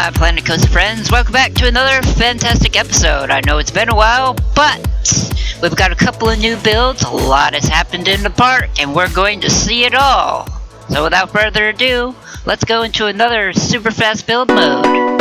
my Planet Coast friends, welcome back to another fantastic episode. I know it's been a while, but we've got a couple of new builds, a lot has happened in the park, and we're going to see it all. So without further ado, let's go into another super fast build mode.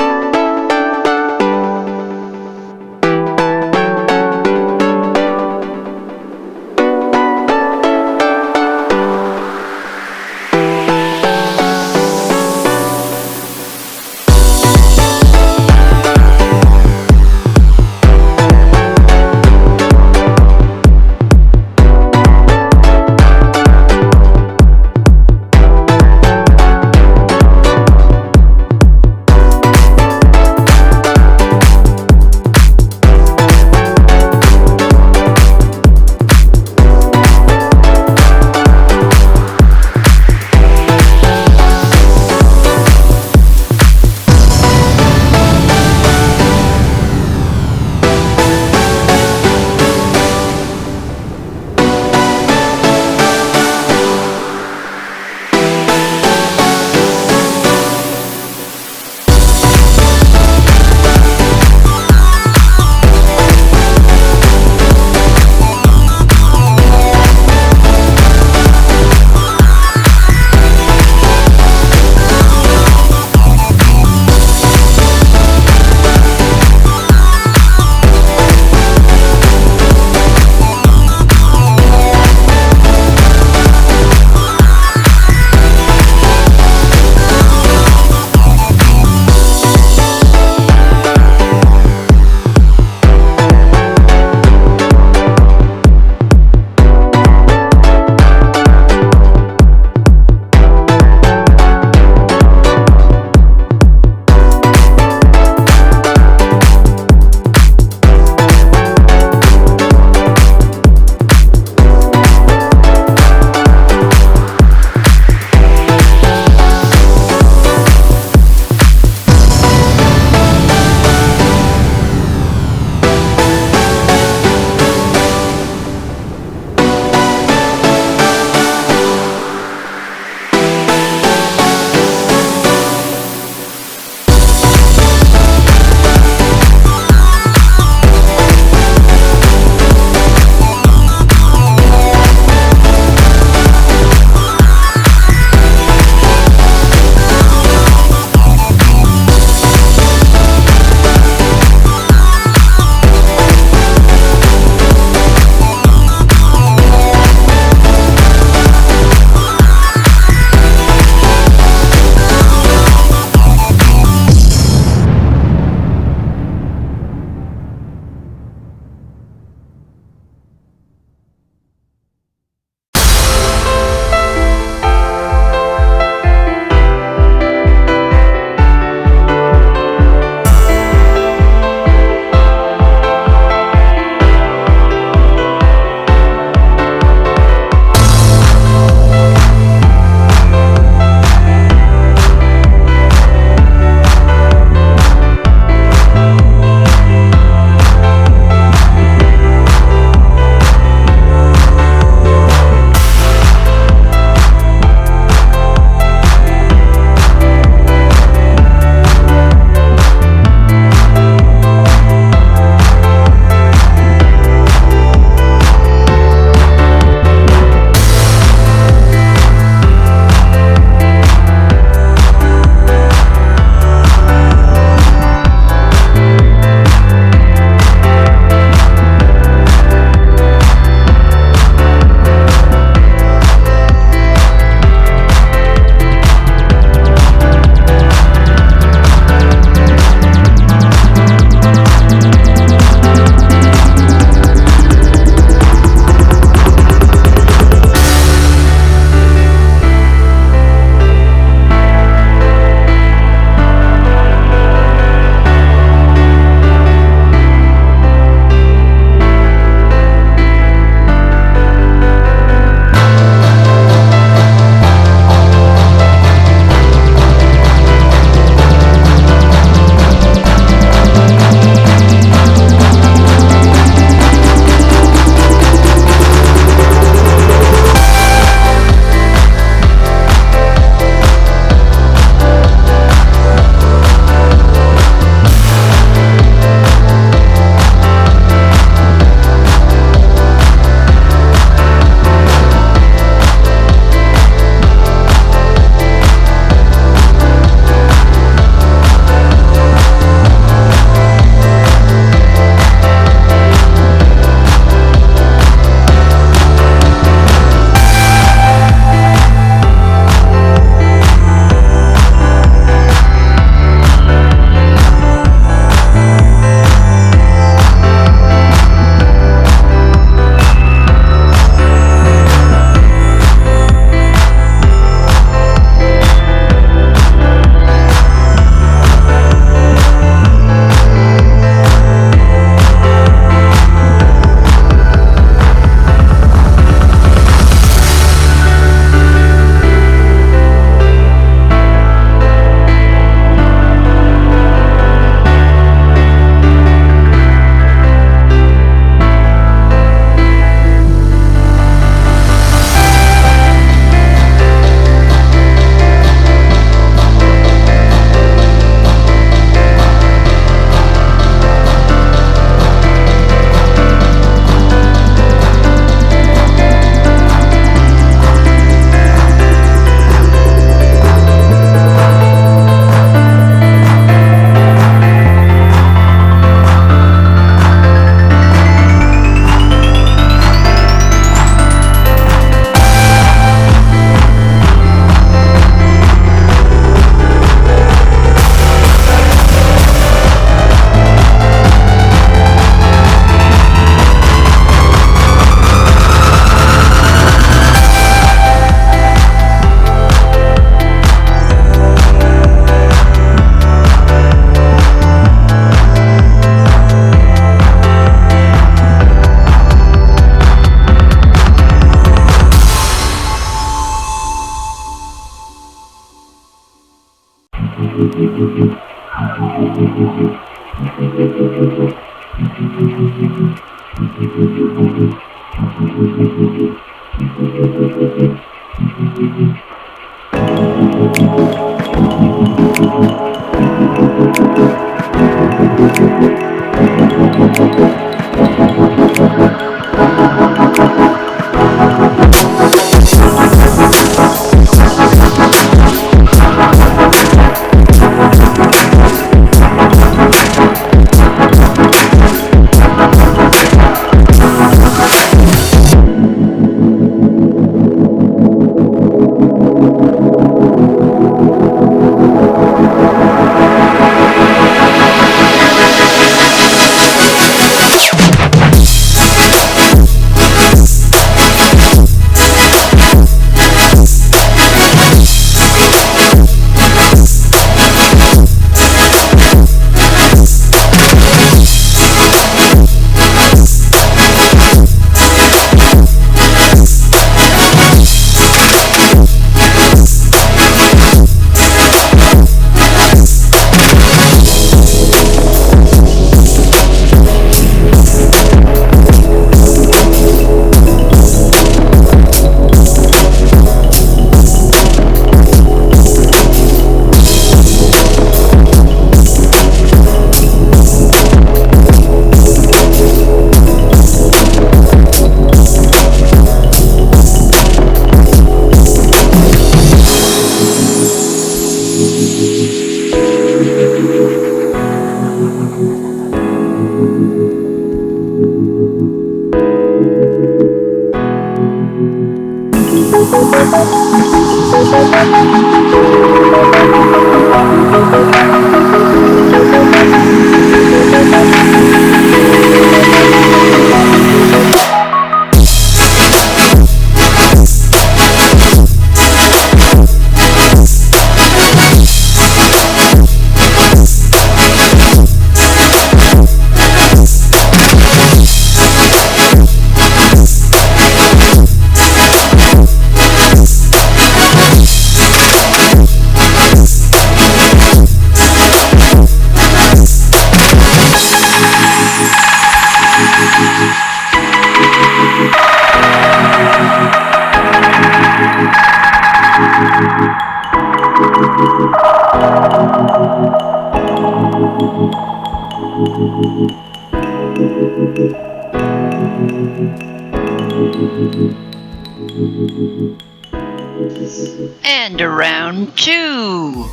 And round two.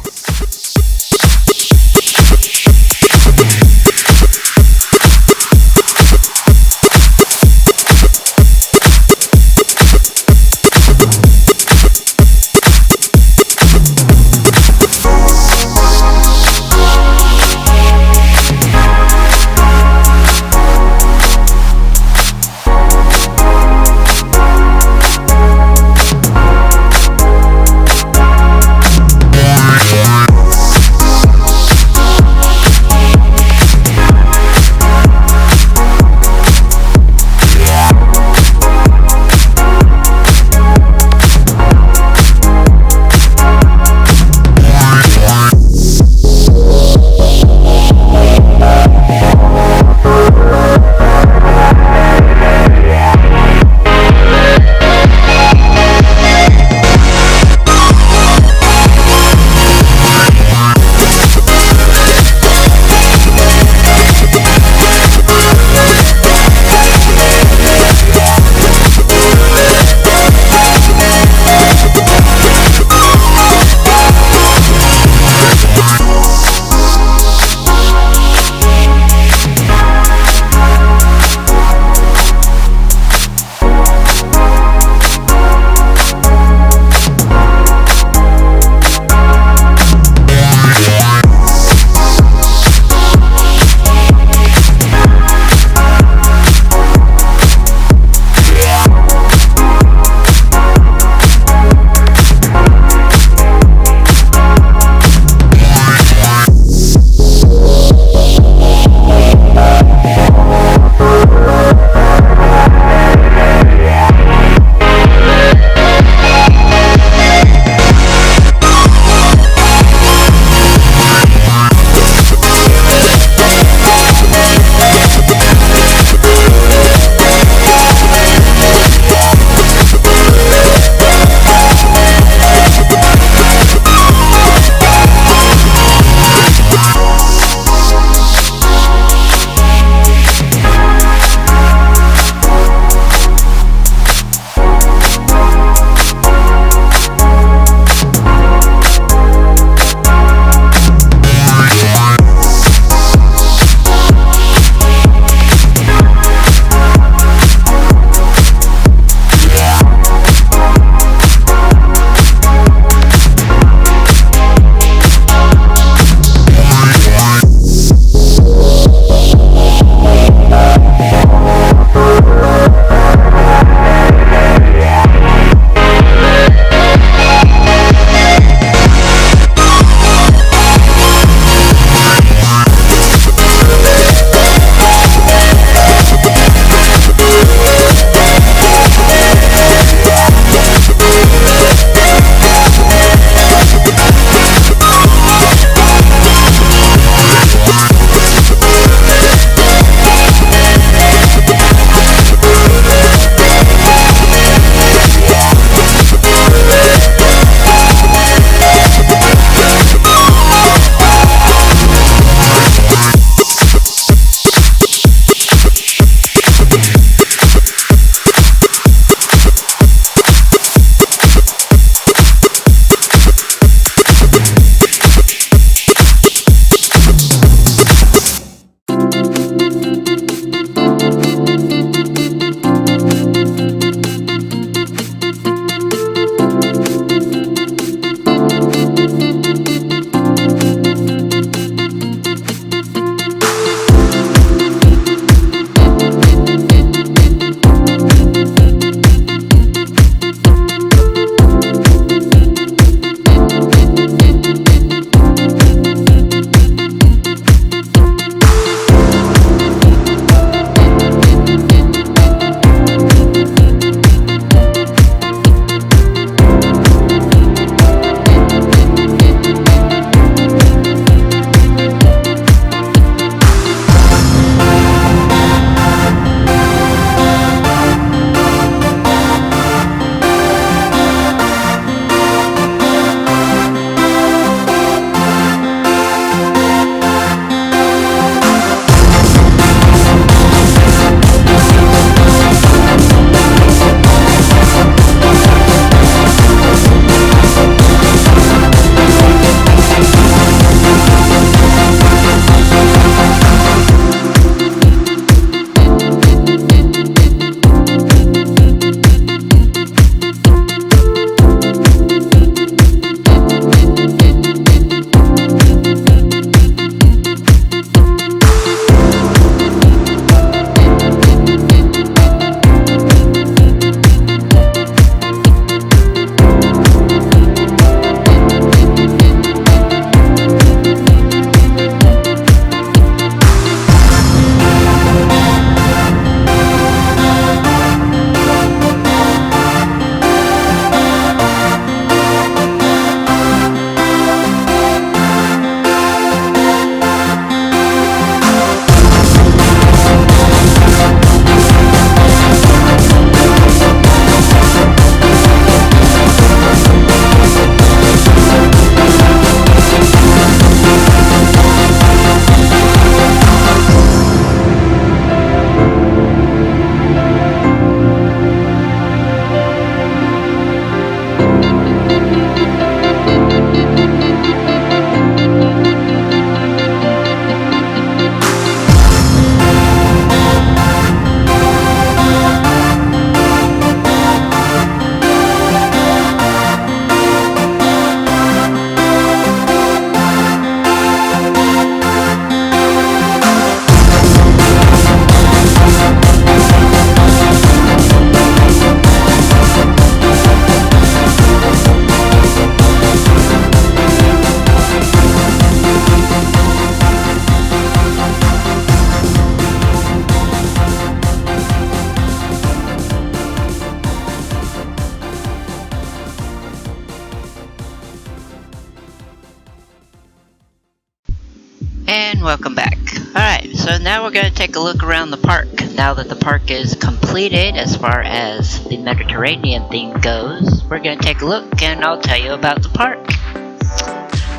welcome back. Alright, so now we're going to take a look around the park. Now that the park is completed as far as the Mediterranean theme goes, we're going to take a look and I'll tell you about the park.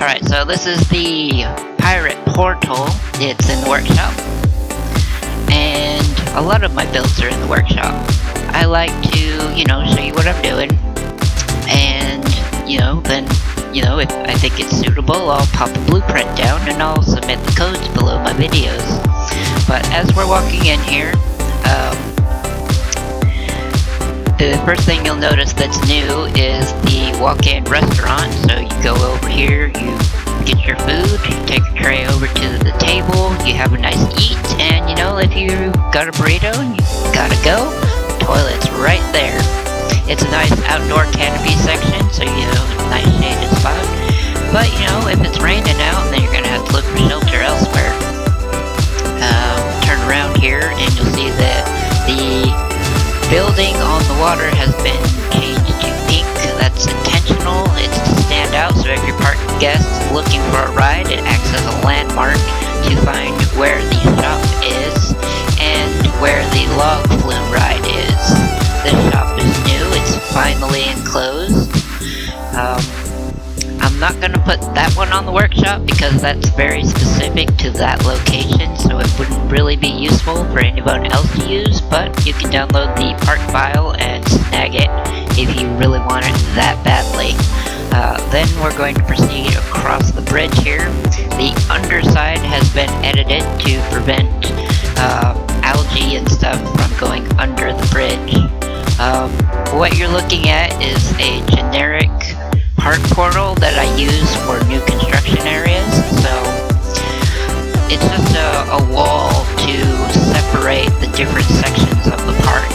Alright, so this is the Pirate Portal. It's in the workshop. And a lot of my builds are in the workshop. I like to, show you what I'm doing. And, then if I think it's suitable, I'll pop a blueprint down and I'll submit the codes below my videos. But as we're walking in here, the first thing you'll notice that's new is the walk-in restaurant. So you go over here, you get your food, you take your tray over to the table, you have a nice eat, and if you got a burrito and you gotta go, toilet's right there. It's a nice outdoor canopy section, so nice shaded spot. But if it's raining out, then you're gonna have to look for shelter elsewhere. Turn around here, and you'll see that the building on the water has been changed to pink. That's intentional. It's to stand out, so if your park guests looking for a ride, it acts as a landmark to find where the shop is and where the log flume ride is. This shop is new, it's finally enclosed. I'm not going to put that one on the workshop because that's very specific to that location, so it wouldn't really be useful for anyone else to use, but you can download the park file and snag it if you really want it that badly. Then we're going to proceed across the bridge here. The underside has been edited to prevent algae and stuff from going under the bridge. What you're looking at is a generic park portal that I use for new construction areas. So it's just a wall to separate the different sections of the park,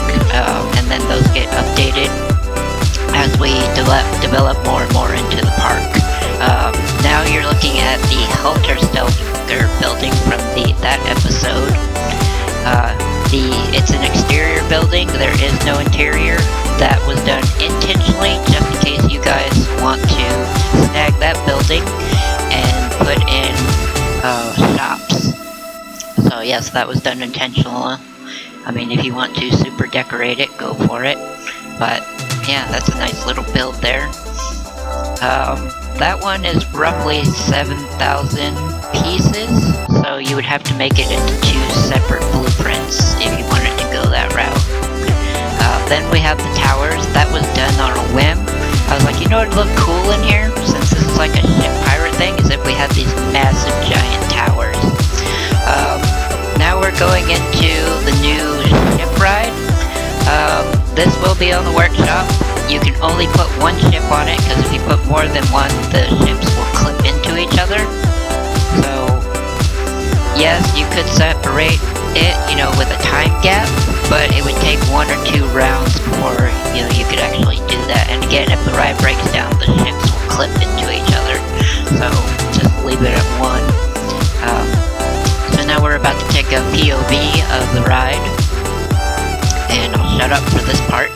and then those get updated as we develop more and more into the park. Now you're looking at the Helter Skelter building from that episode. It's an exterior building, there is no interior. That was done intentionally just in case you guys want to snag that building and put in shops. So yes, that was done intentionally. I mean, if you want to super decorate it, go for it. But yeah, that's a nice little build there. That one is roughly 7,000 pieces, so you would have to make it into 2 separate blueprints if you wanted to go that route. Then we have the towers. That was done on a whim. I was like, it'd look cool in here, since this is like a ship pirate thing, is if we had these massive giant towers. Now we're going into the new ship ride. This will be on the workshop. You can only put one ship on it, because if you put more than one, the ships will clip into each other. So, yes, you could separate it, with a time gap, but it would take 1 or 2 rounds before, you could actually do that. And again, if the ride breaks down, the ships will clip into each other. So, just leave it at 1. So now we're about to take a POV of the ride. And I'll shut up for this part.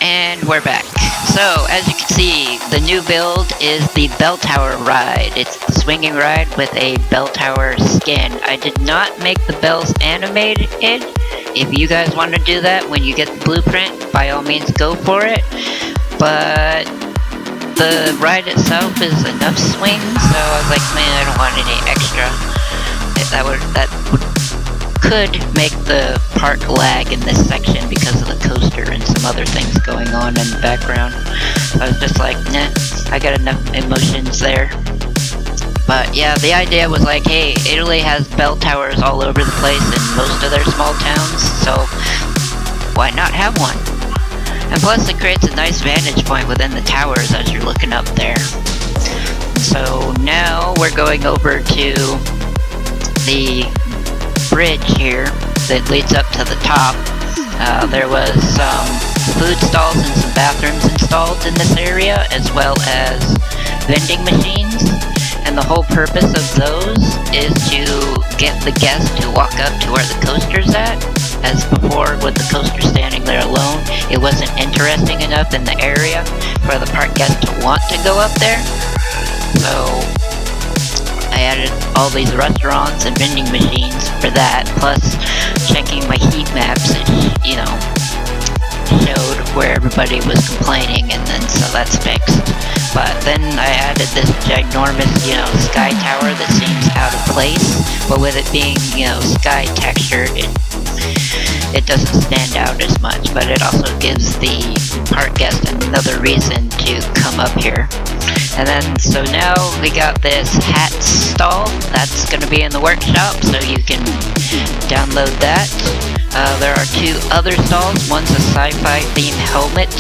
And we're back. So, as you can see, the new build is the bell tower ride. It's the swinging ride with a bell tower skin. I did not make the bells animated. If you guys want to do that when you get the blueprint, by all means go for it. But the ride itself is an upswing, so I was like, man, I don't want any extra. That could make the park lag in this section because of the coaster and some other things going on in the background. So I was just like, nah, I got enough emotions there. But yeah, the idea was like, hey, Italy has bell towers all over the place in most of their small towns, so why not have one? And plus it creates a nice vantage point within the towers as you're looking up there. So now we're going over to the bridge here that leads up to the top. There was some food stalls and some bathrooms installed in this area, as well as vending machines. And the whole purpose of those is to get the guests to walk up to where the coaster's at. As before, with the coaster standing there alone, it wasn't interesting enough in the area for the park guests to want to go up there. So I added all these restaurants and vending machines for that, plus checking my heat maps, it, showed where everybody was complaining, and then so that's fixed. But then I added this ginormous, sky tower that seems out of place, but with it being, sky textured, it doesn't stand out as much, but it also gives the park guest another reason to come up here. And then, so now we got this hat stall that's going to be in the workshop, so you can download that. There are two other stalls. One's a sci-fi themed helmet,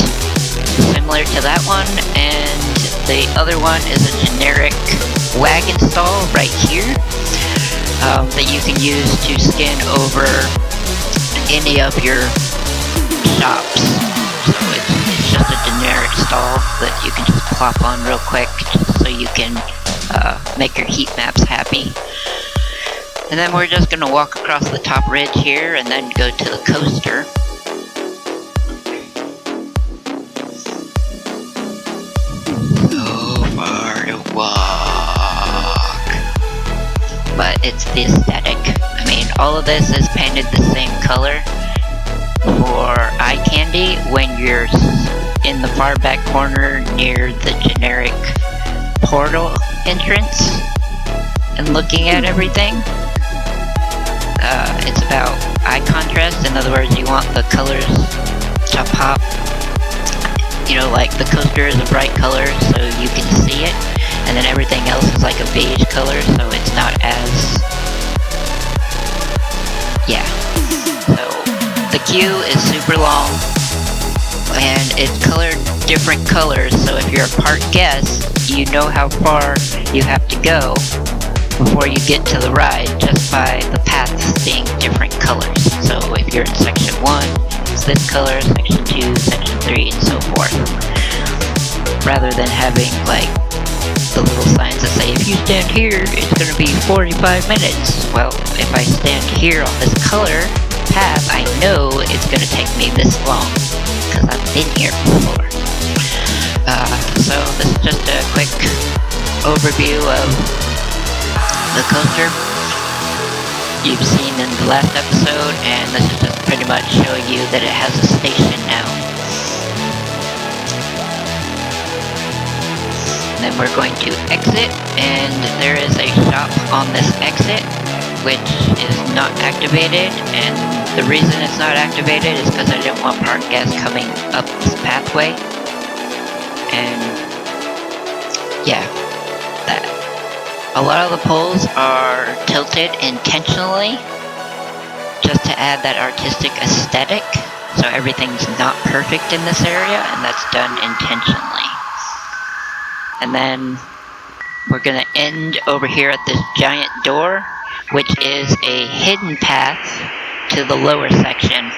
similar to that one, and the other one is a generic wagon stall right here that you can use to skin over any of your shops. So it's just a generic stall that you can just plop on real quick so you can make your heat maps happy. And then we're just going to walk across the top ridge here and then go to the coaster. So far to walk. But it's the aesthetic. I mean, all of this is painted the same color for eye candy when you're in the far back corner near the generic portal entrance and looking at everything. It's about eye contrast. In other words, you want the colors to pop. Like the coaster is a bright color so you can see it, and then everything else is like a beige color, so it's not as... yeah. So the queue is super long, and it's colored different colors, so if you're a park guest, you know how far you have to go before you get to the ride just by the paths being different colors. So if you're in section 1, it's this color, section 2, section 3, and so forth. Rather than having like the little signs that say, if you stand here, it's going to be 45 minutes. Well, if I stand here on this color path, I know it's going to take me this long, because I've been here before. So this is just a quick overview of the coaster you've seen in the last episode, and this is just pretty much showing you that it has a station now. And then we're going to exit, and there is a shop on this exit which is not activated, and the reason it's not activated is because I didn't want park guests coming up this pathway. And yeah, that. A lot of the poles are tilted intentionally just to add that artistic aesthetic, so everything's not perfect in this area, and that's done intentionally. And then we're gonna end over here at this giant door, which is a hidden path to the lower section.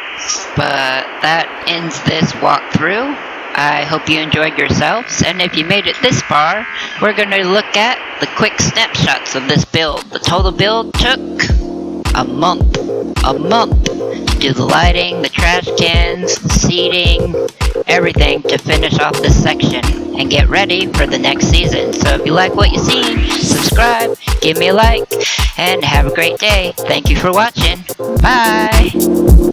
But that ends this walkthrough. I hope you enjoyed yourselves, and if you made it this far, we're going to look at the quick snapshots of this build. The total build took a month. a month to do the lighting, the trash cans, the seating, everything to finish off this section and get ready for the next season. So if you like what you see, subscribe, give me a like, and have a great day. Thank you for watching. Bye!